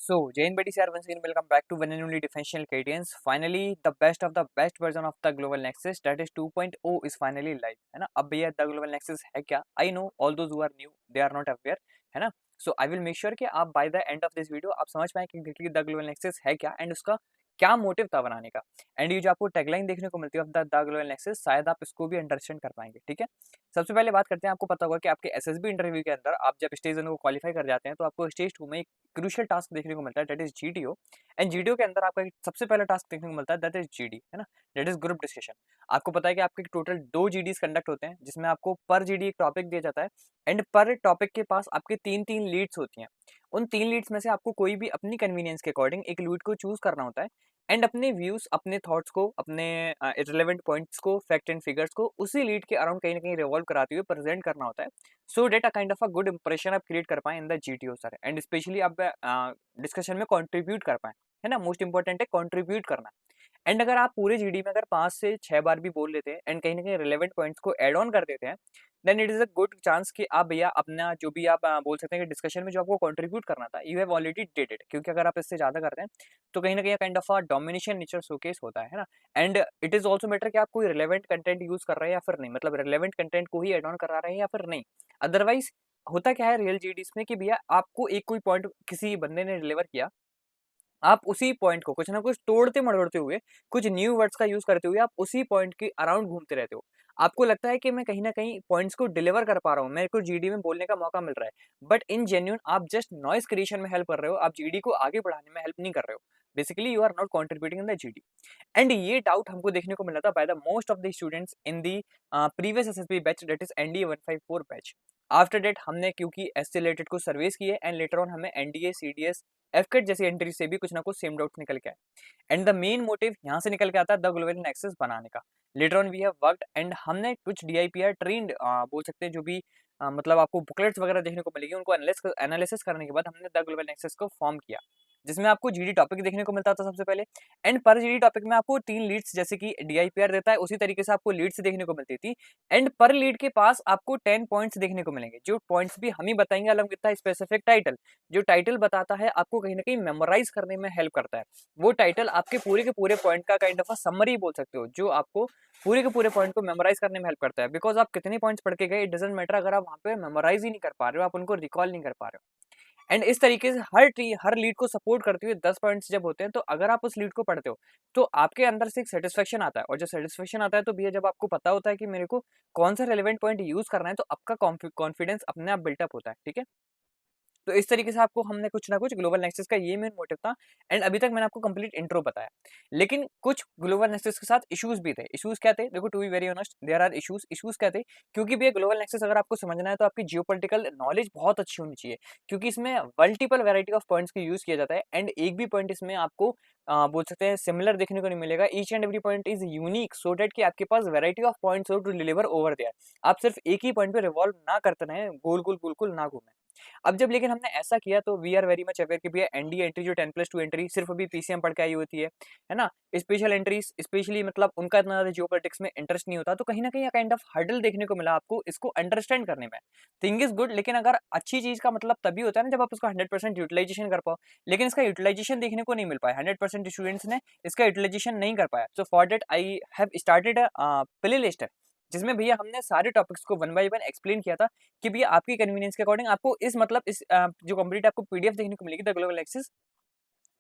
Jay and Betty sir, once again welcome back to one and only Differential Cadence. Finally, the best of the best version of the Global Nexus, that is 2.0 is finally live, है ना. अब भैया the Global Nexus है क्या? I know all those who are new, they are not aware, है ना. So I will make sure कि आप by the end of this video आप समझ पाएं कि exactly the Global Nexus है क्या and उसका क्या मोटिव था बनाने का. एंड ये जो आपको टैगलाइन देखने को मिलती है द ग्लोबल नेक्सस, शायद आप इसको भी अंडरस्टैंड कर पाएंगे. ठीक है, सबसे पहले बात करते हैं. आपको पता होगा कि आपके एसएसबी इंटरव्यू के अंदर आप जब स्टेज 1 को क्वालिफाई कर जाते हैं तो आपको स्टेज 2 में एक क्रूशियल टास्क देखने को मिलता है, that is GDO. And GDO के अंदर आपका सबसे पहला टास्क देखने को मिलता है, दैट इज जीडी, है ना, दैट इज ग्रुप डिस्कशन. आपको पता है कि आपके टोटल 2 जीडीज कंडक्ट होते हैं जिसमें आपको पर जीडी एक टॉपिक दिया जाता है एंड पर टॉपिक के पास आपके 3-3 लीड्स होती हैं. उन 3 लीड्स में से आपको कोई भी अपनी कन्वीनियंस के अकॉर्डिंग एक लीड को चूज करना होता है एंड अपने व्यूज, अपने थॉट्स को, अपने रिलेवेंट पॉइंट्स को, फैक्ट एंड फिगर्स को उसी लीड के अराउंड कहीं ना कहीं रिवॉल्व कराते हुए प्रेजेंट करना होता है, so that a kind of a good impression आप क्रिएट कर पाए in the GTO sir. And specially आप डिस्कशन में कंट्रीब्यूट कर पाए, है ना. मोस्ट इंपॉर्टेंट है कंट्रीब्यूट करना. एंड अगर आप पूरे जीडी में अगर 5 से 6 बार भी बोल लेते हैं एंड कहीं ना कहीं रिलेवेंट पॉइंट्स को एड ऑन कर देते हैं, then it is a good chance कि आप भैया अपना जो भी आप बोल सकते हैं कि डिस्कशन में जो आपको कंट्रीब्यूट करना था, you have already did it. क्योंकि अगर आप इससे ज्यादा करते हैं तो कहीं ना कहीं kind of a domination nature showcase होता है ना. And it is also matter कि आप कोई रिलेवेंट कंटेंट यूज कर रहे हैं या फिर नहीं, मतलब रिलेवेंट कंटेंट को ही एड ऑन करा रहे हैं या फिर नहीं. अदरवाइज होता क्या है रियल जीडीस में कि भैया आपको एक कोई पॉइंट किसी बंदे ने डिलीवर किया, आप उसी पॉइंट को कुछ ना कुछ तोड़ते मरोड़ते हुए, कुछ न्यू वर्ड्स का यूज करते हुए आप उसी पॉइंट के अराउंड घूमते रहते हो. आपको लगता है कि मैं कहीं ना कहीं पॉइंट्स को डिलीवर कर पा रहा हूँ, मेरे को जीडी में बोलने का मौका मिल रहा है, बट इन जेन्यून आप जस्ट नॉइस क्रिएशन में हेल्प कर रहे हो, आप जीडी को आगे बढ़ाने में हेल्प नहीं कर रहे हो. Basically you are not contributing in the GD. And ये डाउट हमको देखने को मिला था by the most of the students in the previous SSB batch, that is NDA 154 batch. After that हमने क्योंकि एस रिलेटेड को सर्वेस किए एंड लेटर ऑन हमें एनडीए, सीडीएस, एफकेट जैसी एंट्री से भी कुछ ना कुछ सेम डाउट निकल के आए. एंड द मेन मोटिव यहाँ से निकल के आता है द ग्लोबल नेक्सस बनाने का. Later on we have worked and हमने कुछ डीआईपीआर ट्रेंड बोल सकते हैं जो भी मतलब आपको बुकलेट्स वगैरह देखने को मिलेगी, उनको एनालिसिस करने के बाद हमने द ग्लोबल नेक्सस को फॉर्म किया, जिसमें आपको जीडी टॉपिक देखने को मिलता था सबसे पहले. एंड पर जीडी टॉपिक में आपको 3 लीड्स, जैसे कि डीआईपीआर देता है उसी तरीके से आपको लीड्स देखने को मिलती थी. एंड पर लीड के पास आपको 10 पॉइंट्स देखने को मिलेंगे, जो पॉइंट्स भी हम ही बताएंगे अलग विद द स्पेसिफिक टाइटल. जो टाइटल बताता है आपको कहीं ना कहीं मेमोराइज करने में हेल्प करता है. वो टाइटल आपके पूरे के पूरे पॉइंट का काइंड ऑफ अ समरी बोल सकते हो, जो आपको पूरे के पूरे पॉइंट को मेमोराइज करने में हेल्प करता है. बिकॉज आप कितने पॉइंट्स पढ़ के गए, इट डजंट मैटर अगर आप वहाँ पे मेमोराइज ही नहीं कर पा रहे हो, आप उनको रिकॉल नहीं कर पा रहे हो. एंड इस तरीके से हर लीड को सपोर्ट करते हुए 10 पॉइंट्स जब होते हैं, तो अगर आप उस लीड को पढ़ते हो तो आपके अंदर से एक सेटिस्फेक्शन आता है. और जब सेटिस्फेक्शन आता है तो भैया जब आपको पता होता है कि मेरे को कौन सा रेलेवेंट पॉइंट यूज करना है, तो आपका कॉन्फिडेंस अपने आप बिल्टअप होता है. ठीक है, तो इस तरीके से आपको हमने कुछ ना कुछ ग्लोबल नेक्सस का ये मेन मोटिव था. एंड अभी तक मैंने आपको कंप्लीट इंट्रो बताया, लेकिन कुछ ग्लोबल नेक्सस के साथ इश्यूज भी थे. इश्यूज क्या थे? देखो, to be very honest, there are issues. Issues क्या थे? क्योंकि भी ग्लोबल नेक्सस अगर आपको समझना है तो आपकी जियोपॉलिटिकल नॉलेज बहुत अच्छी होनी चाहिए, क्योंकि इसमें मल्टीपल वैरायटी ऑफ पॉइंट्स को यूज किया जाता है. एंड एक भी पॉइंट इसमें आपको बोल सकते हैं सिमिलर देखने को नहीं मिलेगा. Each and every point is unique, so that कि आपके पास वैरायटी ऑफ पॉइंट्स हो टू डिलीवर ओवर देयर. आप सिर्फ एक ही पॉइंट पे रिवॉल्व ना करते रहे, गोल गोल गोल ना घूमे. अब जब लेकिन हमने ऐसा किया तो we are very much aware कि भैया एनडी एंट्री जो 10+2 एंट्री सिर्फ अभी पीसीएम पढ़ के आई होती है ना. स्पेशल एंट्रीज स्पेशली मतलब उनका इतना ज्यादा जियोपॉलिटिक्स में इंटरेस्ट नहीं होता, तो कहीं ना कहीं काइंड ऑफ हर्डल देखने को मिला आपको इसको अंडरस्टैंड करने में. थिंग इज गुड, लेकिन अगर अच्छी चीज का मतलब तभी होता है ना जब आप उसका 100% यूटिलाइजेशन कर पाओ. लेकिन इसका यूटिलाइजेशन देखने को नहीं मिल पाया, 100% स्टूडेंट्स ने इसका यूटिलाइजेशन नहीं कर पाया. So for that I have started play list, जिसमें भैया हमने सारे टॉपिक्स को वन बाय वन एक्सप्लेन किया था कि भैया आपकी कन्वीनियंस के अकॉर्डिंग आपको इस मतलब इस जो कंप्लीट आपको पीडीएफ देखने को मिलेगी द ग्लोबल एक्सिस,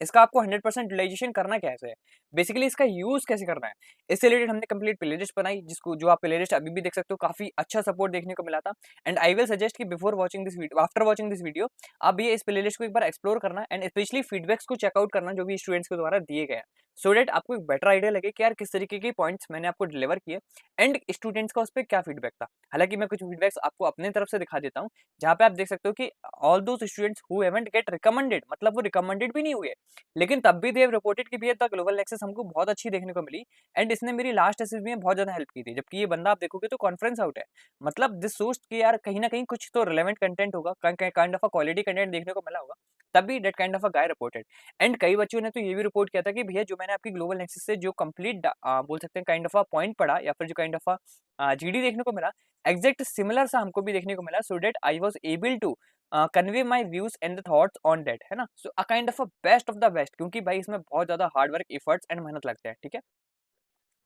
इसका आपको 100% यूटिलाइजेशन करना कैसे है, बेसिकली इसका यूज कैसे करना है. इससे रिलेटेड हमने कंप्लीट प्लेलिस्ट बनाई, जिसको जो आप प्लेलिस्ट अभी भी देख सकते हो, काफी अच्छा सपोर्ट देखने को मिला था. एंड आई विल सजेस्ट कि before watching this video, after watching this video, आप भी इस प्लेलिस्ट को एक बार एक्सप्लोर करना एंड स्पेशली फीडबैक्स को चेकआउट करना जो भी स्टूडेंट्स के द्वारा दिए गए हैं, सो डेट आपको एक बेटर आइडिया लगे कि यार किस तरीके के पॉइंट्स मैंने आपको डिलीवर किए एंड स्टूडेंट्स का उस पर क्या फीडबैक था. हालांकि मैं कुछ फीडबैक्स आपको अपने तरफ से दिखा देता हूँ, जहाँ पे आप देख सकते हो कि all those students who haven't gate recommended, मतलब वो रिकमेंडेड भी नहीं हुए, लेकिन तब भी देव रिपोर्टेड कि भैया द ग्लोबल नेक्सस हमको बहुत अच्छी देखने को मिली एंड इसने मेरी लास्ट एसएसबी में बहुत ज्यादा हेल्प की थी. जबकि ये बंदा आप देखोगे तो कॉन्फ्रेंस आउट है, मतलब दिस सोच कि यार कहीं ना कहीं कुछ तो रिलेवेंट कंटेंट होगा, kind of a quality content देखने को मिला होगा, तभी that kind of a guy reported. And कई बच्चों ने तो ये भी रिपोर्ट किया था कि भैया जो मैंने आपकी ग्लोबल नेक्सस से जो कंप्लीट बोल सकते हैं काइंड ऑफ अ पॉइंट पढ़ा या फिर जो काइंड ऑफ अ जीडी देखने को मिला, एग्जैक्ट सिमिलर सा हमको भी देखने को मिला, so that I was able to convey my views and the thoughts on that, है ना। So a kind of a best of the best, क्योंकि भाई इसमें बहुत ज्यादा हार्ड वर्क, एफर्ट्स एंड मेहनत लगते हैं, ठीक है।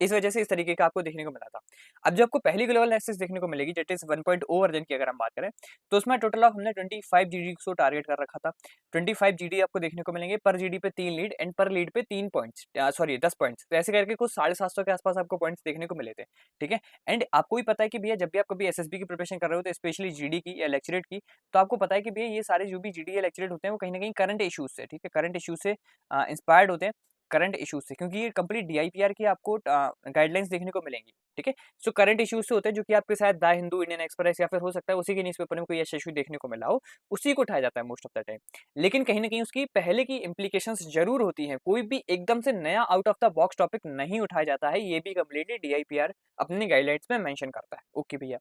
इस वजह से इस तरीके का आपको देखने को मिला था। अब जो आपको पहली ग्लोबल एक्सेस देखने को मिलेगी, दैट इज़ 1.0 वर्जन की अगर हम बात करें, तो उसमें टोटल ऑफ हमने 25 जीडी को टारगेट कर रखा था। 25 जीडी आपको देखने को मिलेंगे, पर जीडी पे 3 लीड एंड पर लीड पे 3 पॉइंट्स, सॉरी 10 पॉइंट्स। तो ऐसे करके कुछ 750 के आसपास आपको पॉइंट्स देखने को मिले थे, ठीक है। एंड आपको भी पता है कि भैया जब भी आप कभी एसएसबी की प्रिपरेशन कर रहे हो, तो स्पेशली जीडी की या लेक्चरेट की, तो आपको पता है कि भैया ये सारे जो भी जीडी या लेक्चरेट होते हैं, वो कहीं न कहीं करंट इश्यूज से, ठीक है, करंट इश्यूज से इंस्पायर्ड होते हैं, करंट इश्यूज से, क्योंकि ये कंप्लीट डीआईपीआर की आपको गाइडलाइंस देखने को मिलेंगी, ठीक है। सो करंट इश्यूज से होते हैं, जो कि आपके शायद द हिंदू, इंडियन एक्सप्रेस या फिर हो सकता है उसी के न्यूज़पेपर में कोई ऐसा इशू देखने को मिला हो, उसी को उठाया जाता है मोस्ट ऑफ द टाइम। लेकिन कहीं न कहीं उसकी पहले की इम्प्लीकेशंस ज़रूर होती हैं, कोई भी एकदम से नया out of the box topic नहीं उठाया जाता है, ये भी कंप्लीटली डीआईपीआर अपनी गाइडलाइंस में मेंशन करता है। ओके भैया।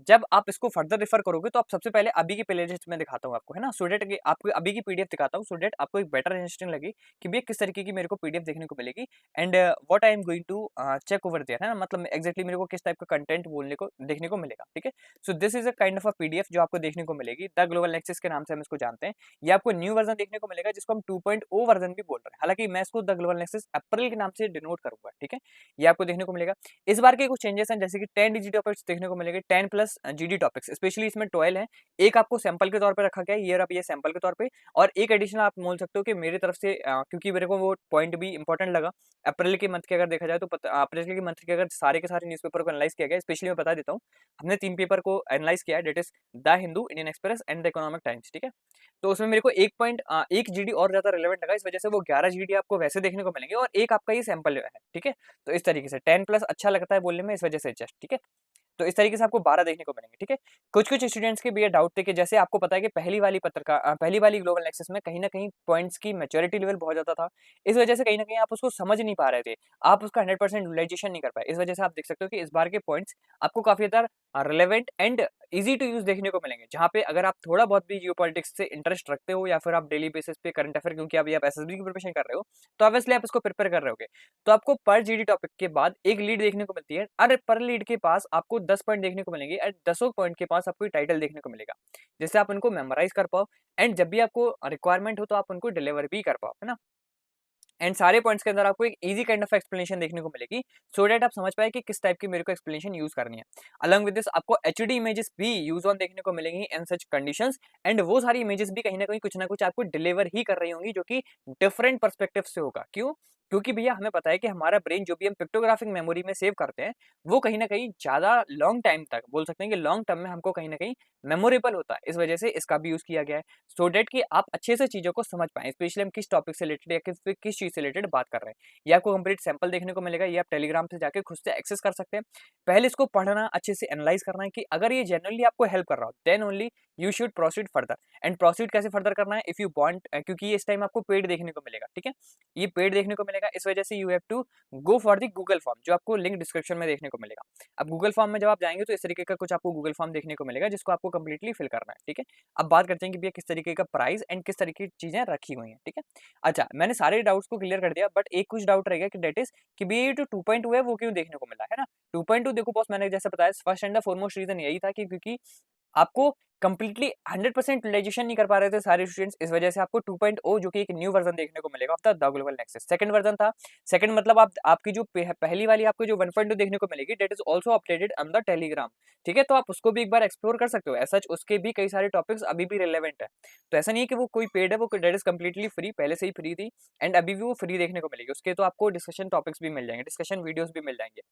जब आप इसको फर्दर रेफर करोगे, तो आप सबसे पहले अभी की प्लेलिस्ट में दिखाता हूँ आपको, है ना, सो दैट कि आपको अभी की पीडीएफ दिखाता हूँ, सो दैट आपको एक बेटर अंडरस्टैंडिंग लगे कि भैया किस तरीके की मेरे को पीडीएफ देखने को मिलेगी and what I am going to check over there, है ना, मतलब एग्जैक्टली मेरे को किस टाइप का कंटेंट बोलने को देखने को मिलेगा, ठीक है। So this is a kind of a PDF जो आपको देखने को मिलेगी, द ग्लोबल नेक्सस के नाम से हम इसको जानते हैं। ये आपको न्यू वर्जन देखने को मिलेगा, जिसको हम 2.0 वर्जन भी बोल रहे हैं, हालांकि मैं इसको द ग्लोबल नेक्सस अप्रैल के नाम से डिनोट करूंगा, ठीक है। ये आपको देखने को मिलेगा। इस बार के कुछ चेंजेस हैं, जैसे कि 10 डिजी टॉपिक्स देखने को मिलेंगे, 10 प्लस जीडी टॉपिक्स, स्पेशली इसमें 12 है। एक आपको सैंपल के तौर पे रखा गया है, ये रहा ये सैंपल के तौर पे, और एक एडिशनल आप बोल सकते हो कि मेरी तरफ से, क्योंकि मेरे को वो पॉइंट भी इंपॉर्टेंट लगा। अप्रैल के मंथ के अगर देखा जाए, तो अप्रैल के मंथ के अगर सारे के सारे न्यूज़पेपर को एनालाइज किया गया, स्पेशली मैं बता देता हूँ, हमने 3 पेपर को एनालाइज किया है, that is the Hindu, Indian Express and the Economic Times, ठीक है। तो उसमें मेरे को 1 जीडी और ज्यादा रिलेवेंट लगा, इस वजह से वो 11 जीडी आपको वैसे देखने को मिलेंगे, और एक आपका ये सैंपल है, ठीक है। तो इस तरीके से 10 प्लस अच्छा लगता है बोलने में, इस वजह से जस्ट, ठीक है। तो इस तरीके से आपको 12 देखने को मिलेंगे, ठीक है। कुछ-कुछ स्टूडेंट्स के भी ये डाउट थे कि जैसे आपको पता है कि पहली वाली ग्लोबल एक्सेस में कहीं न कहीं पॉइंट्स की मैच्योरिटी लेवल बहुत ज़्यादा था। इस वजह से कहीं न कहीं आप उसको समझ नहीं पा रहे थे। आप उसका 100% यूटिलाइज़ेशन नहीं कर पाए। इस वजह से आप देख सकते हो कि इस बार के पॉइंट्स आपको काफ़ी ज़्यादा relevant and easy to use देखने को मिलेंगे। जहाँ पे अगर आप थोड़ा बहुत भी जियोपॉलिटिक्स से इंटरेस्ट रखते हो, या फिर आप डेली बेसिस पे करंट अफेयर, क्योंकि अभी आप एसएसबी की प्रिपरेशन कर रहे हो, तो ऑब्वियसली आप इसको प्रिपेयर कर रहे होगे। तो आपको पर जीडी टॉपिक के बाद एक लीड देखने को मिलती है, और पर लीड के पास आपको 10 पॉइंट देखने को मिलेंगे, और 10 पॉइंट के पास आपको टाइटल देखने को मिलेगा, जिससे आप उनको मेमोराइज कर पाओ, एंड जब भी आपको रिक्वायरमेंट हो तो आप उनको डिलीवर भी कर पाओ, है ना। एंड सारे पॉइंट्स के अंदर आपको एक इजी काइंड ऑफ एक्सप्लेनेशन देखने को मिलेगी, सो दैट आप समझ पाए कि किस टाइप की मेरे को एक्सप्लेनेशन यूज करनी है। अलॉन्ग विद दिस आपको एचडी इमेजेस भी यूज ऑन देखने को मिलेंगी इन सच कंडीशंस, एंड वो सारी इमेजेस भी कहीं ना कुछ आपको डिलीवर ही कर रही होंगी, जो कि डिफरेंट पर्सपेक्टिव से होगा। क्यों? क्योंकि भैया हमें पता है कि हमारा ब्रेन जो भी हम पिक्टोग्राफिक मेमोरी में सेव करते हैं, वो कहीं ना कहीं ज्यादा लॉन्ग टाइम तक, बोल सकते हैं कि लॉन्ग टर्म में हमको कहीं ना कहीं मेमोरेबल होता है। इस वजह से इसका भी यूज किया गया है, सो डेट कि आप अच्छे से चीजों को समझ पाएं, स्पेशली हम किस टॉपिक से रिलेटेड या किस चीज से रिलेटेड बात कर रहे हैं। ये आपको कंप्लीट सैंपल देखने को मिलेगा, ये आप टेलीग्राम से जाके खुद से एक्सेस कर सकते हैं। पहले इसको पढ़ना, अच्छे से एनालाइज करना है कि अगर ये जनरली आपको हेल्प कर रहा हो, then only you should proceed further. And proceed कैसे फर्दर करना है, इफ यू वांट, क्योंकि ये इस टाइम आपको पेड देखने को मिलेगा, ठीक है। ये पेड देखने को मिलेगा, इस वजह से you have to go for the Google form, जो आपको लिंक डिस्क्रिप्शन में देखने को मिलेगा। अब गूगल फॉर्म में जब आप जाएंगे, तो इस तरीके का कुछ आपको गूगल फॉर्म देखने को मिलेगा, जिसको आपको कंप्लीटली फिल करना है, ठीक है। अब बात करते हैं कि भैया किस तरीके का प्राइस एंड किस तरीके की चीजें रखी हुई हैं, ठीक है। अच्छा, मैंने सारे डाउट्स को क्लियर कर दिया, बट एक कुछ डाउट रह गया कि डेट इज कि भैया ये जो 2.2 है वो क्यों देखने को मिला है ना। 2.2 देखो बॉस, मैंने जैसे बताया, first and the foremost reason यही था कि क्योंकि आपको कंप्लीटली 100% यूटिलाइजेशन नहीं कर पा रहे थे सारे स्टूडेंट्स, इस वजह से आपको 2.0 जो कि एक न्यू वर्जन देखने को मिलेगा of the global nexus. Second version था, सेकंड मतलब आप आपकी जो पहली वाली आपको जो 1.2 देखने को मिलेगी, that is also updated on the Telegram, ठीक है। तो आप उसको भी एक बार एक्सप्लोर कर सकते हो, ऐसा उसके भी कई सारे टॉपिक्स अभी भी रिलेवेंट है। तो ऐसा नहीं है कि वो कोई पेड है, वो दैट इज कंप्लीटली फ्री, पहले से ही फ्री थी, एंड अभी भी वो फ्री देखने को मिलेगी। उसके तो आपको डिस्कशन टॉपिक्स भी मिल जाएंगे, डिस्कशन वीडियोस भी मिल जाएंगे।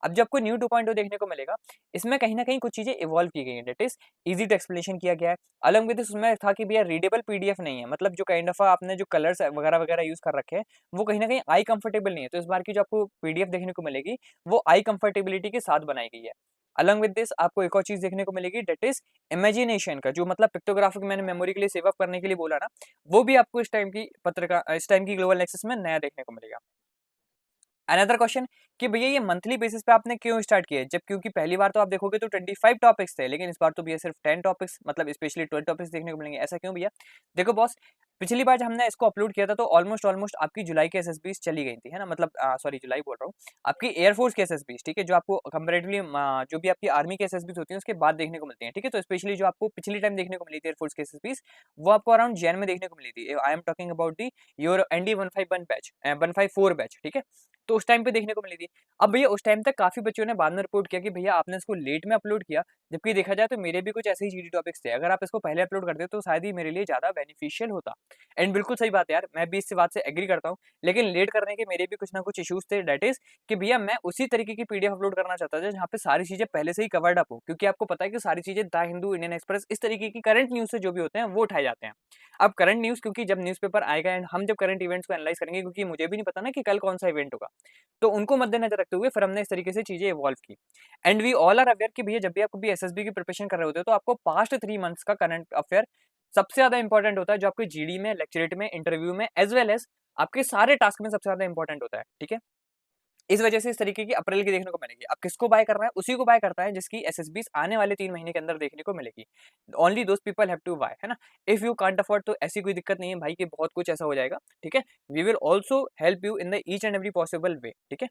अब जो आपको न्यू 2.0 देखने को मिलेगा, इसमें कहीं ना कहीं कुछ चीजें इवॉल्व की गई हैं, that is easy to explanation किया गया है। अलग विद उसमें था कि भैया रीडेबल पीडीएफ नहीं है, मतलब जो काइंड ऑफ आपने जो कलर्स वगैरह वगैरह यूज कर रखे हैं, वो कहीं ना कहीं आई कंफर्टेबल नहीं है। तो इस बार की जो आपको पीडीएफ देखने को मिलेगी, वो आई कंफर्टेबिलिटी के साथ बनाई गई है। अलॉन्ग विद दिस आपको एक और चीज देखने को मिलेगी, डेट इज इमेजिनेशन का, जो मतलब पिक्टोग्राफिक मैंने मेमोरी के लिए सेव अप करने के लिए बोला ना, वो भी आपको इस टाइम की ग्लोबल एक्सेस में नया देखने को मिलेगा। अनदर क्वेश्चन कि भैया ये मंथली बेसिस पे आपने क्यों स्टार्ट किया है, जब क्योंकि पहली बार तो आप देखोगे तो 25 टॉपिक्स थे, लेकिन इस बार तो भैया सिर्फ 10 टॉपिक्स मतलब स्पेशली 12 टॉपिक्स देखने को मिलेंगे। ऐसा क्यों भैया? देखो बॉस, पिछली बार जब हमने इसको अपलोड किया था तो ऑलमोस्ट ऑलमोस्ट आपकी जुलाई के एसएसबीस चली गई थी, है ना, मतलब सॉरी जुलाई बोल रहा हूँ, आपकी एयरफोर्स के एसएसबीस, ठीक है, जो आपको कंपेरेटिवली जो भी आपकी आर्मी के एसएसबीस होती है उसके बाद देखने को मिलती है, ठीक है। तो स्पेशली जो आपको पिछली टाइम देखने को मिली थी एयरफोर्स के एसएसबीस, वो आपको अराउंड जैन में देखने को मिली थी। I am talking about the your ND 151 batch 154 batch, ठीक है। तो उस टाइम पे देखने को मिली थी। अब भैया उस टाइम तक काफी बच्चों ने बाद में रिपोर्ट किया कि भैया आपने इसको लेट में अपलोड किया, जबकि देखा जाए तो मेरे भी कुछ ऐसे ही जीडी टॉपिक्स थे, अगर आप इसको पहले अपलोड करते तो शायद ही मेरे लिए ज्यादा बेनिफिशियल होता। एंड बिल्कुल सही बात है यार, मैं भी इस बात से एग्री करता हूँ, लेकिन लेट करने के मेरे भी कुछ ना कुछ इश्यूज थे, डेट इज कि भैया मैं उसी तरीके की पीडीएफ अपलोड करना चाहता था जहाँ पे सारी चीजें पहले से ही कवर्ड अप हो, क्योंकि आपको पता है कि सारी चीजें द हिंदू, इंडियन एक्सप्रेस, इस तरीके की करंट न्यूज से जो भी होते हैं वो उठाए जाते हैं। अब करंट न्यूज क्योंकि जब न्यूज़पेपर आएगा एंड हम जब करंट इवेंट्स को एनालाइज करेंगे, क्योंकि मुझे भी नहीं पता ना कि कल कौन सा इवेंट होगा, तो उनको मद्देनजर रखते हुए फिर हमने इस तरीके से चीजें इवॉल्व की। And we all are aware कि भैया जब भी आप कभी एसएसबी की प्रिपरेशन कर रहे होते हो तो आपको पास्ट 3 मंथ्स का करंट अफेयर सबसे ज्यादा इंपॉर्टेंट होता है, जो आपके जीडी में, लेक्चरेट में, इंटरव्यू में, एज वेल एज आपके सारे टास्क में सबसे ज्यादा इंपॉर्टेंट होता है, ठीक है। इस वजह से इस तरीके की अप्रैल की देखने को मिलेगी। अब किसको बाय करना है? उसी को बाय करता है जिसकी एसएसबी आने वाले 3 महीने के अंदर देखने को मिलेगी। Only those people have to buy, है ना। इफ यू कांट अफोर्ड तो ऐसी कोई दिक्कत नहीं है भाई कि बहुत कुछ ऐसा हो जाएगा, ठीक है। We will also help you in the each and every possible way, ठीक है।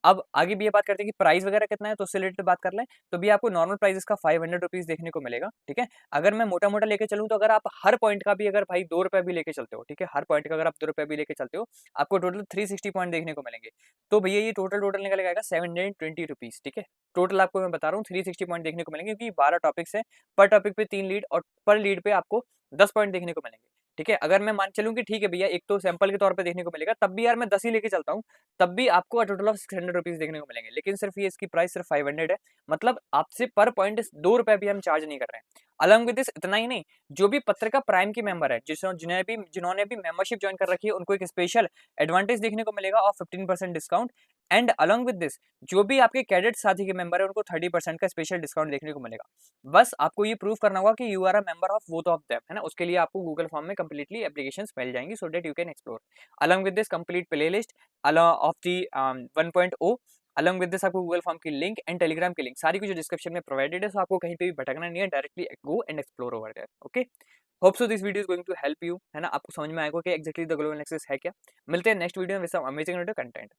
अब आगे भी ये बात करते हैं कि प्राइस वगैरह कितना है, तो उससे रिलेटेड बात कर लें तो भी आपको नॉर्मल प्राइस इसका 500 रुपीज देखने को मिलेगा, ठीक है। अगर मैं मोटा मोटा लेके चलूँ तो अगर आप हर पॉइंट का भी अगर भाई 2 रुपए भी लेके चलते हो, ठीक है, हर पॉइंट का अगर आप 2 रुपए भी लेके चलते हो, आपको टोटल 360 पॉइंट देखने को मिलेंगे। तो भैया ये टोटल टोटल निकल आएगा 720 रुपीज, ठीक है। टोटल आपको मैं बता रहा हूँ 360 पॉइंट देखने को मिलेंगे, क्योंकि 12 टॉपिक्स है, पर टॉपिक पे 3 लीड और पर लीड पे आपको 10 पॉइंट देखने को मिलेंगे, ठीक है। अगर मैं मान चलूँ कि ठीक है भैया एक तो सैंपल के तौर पे देखने को मिलेगा, तब भी यार मैं 10 ही लेके चलता हूँ, तब भी आपको टोटल ऑफ 600 रुपीज देखने को मिलेंगे, लेकिन सिर्फ ये इसकी प्राइस सिर्फ 500 है। मतलब आपसे पर पॉइंट 2 रुपए भी हम चार्ज नहीं कर रहे हैं। अलॉन्ग विद दिस इतना ही नहीं, जो भी पत्रिका प्राइम की मेंबर है, जिन्होंने भी मेंबरशिप ज्वाइन कर रखी है, उनको एक स्पेशल एडवांटेज देखने को मिलेगा of 15% discount. And along with this जो भी आपके कैडेट साथी के मेंबर है, उनको 30% का स्पेशल डिस्काउंट देखने को मिलेगा। बस आपको ये प्रूव करना होगा कि you are a member of both of them, है ना। उसके लिए आपको गूगल फॉर्म में कंप्लीटली एप्लीकेशंस मिल जाएंगी, so that you can explore. Along with this complete playlist of the 1.0, along with this आपको गूगल फॉर्म की लिंक एंड टेलीग्राम की लिंक सारी कुछ डिस्क्रिप्शन में प्रोवाइडेड है, सो आपको कहीं पे भी भटकना नहीं है, directly go and explore over there. Okay, hope so this video is going to help you, है ना। आपको समझ में आएगा कि एक्जैक्टली द ग्लोबल नेक्सस है क्या। मिलते हैं नेक्स्ट वीडियो में विद सम अमेजिंग कंटेंट।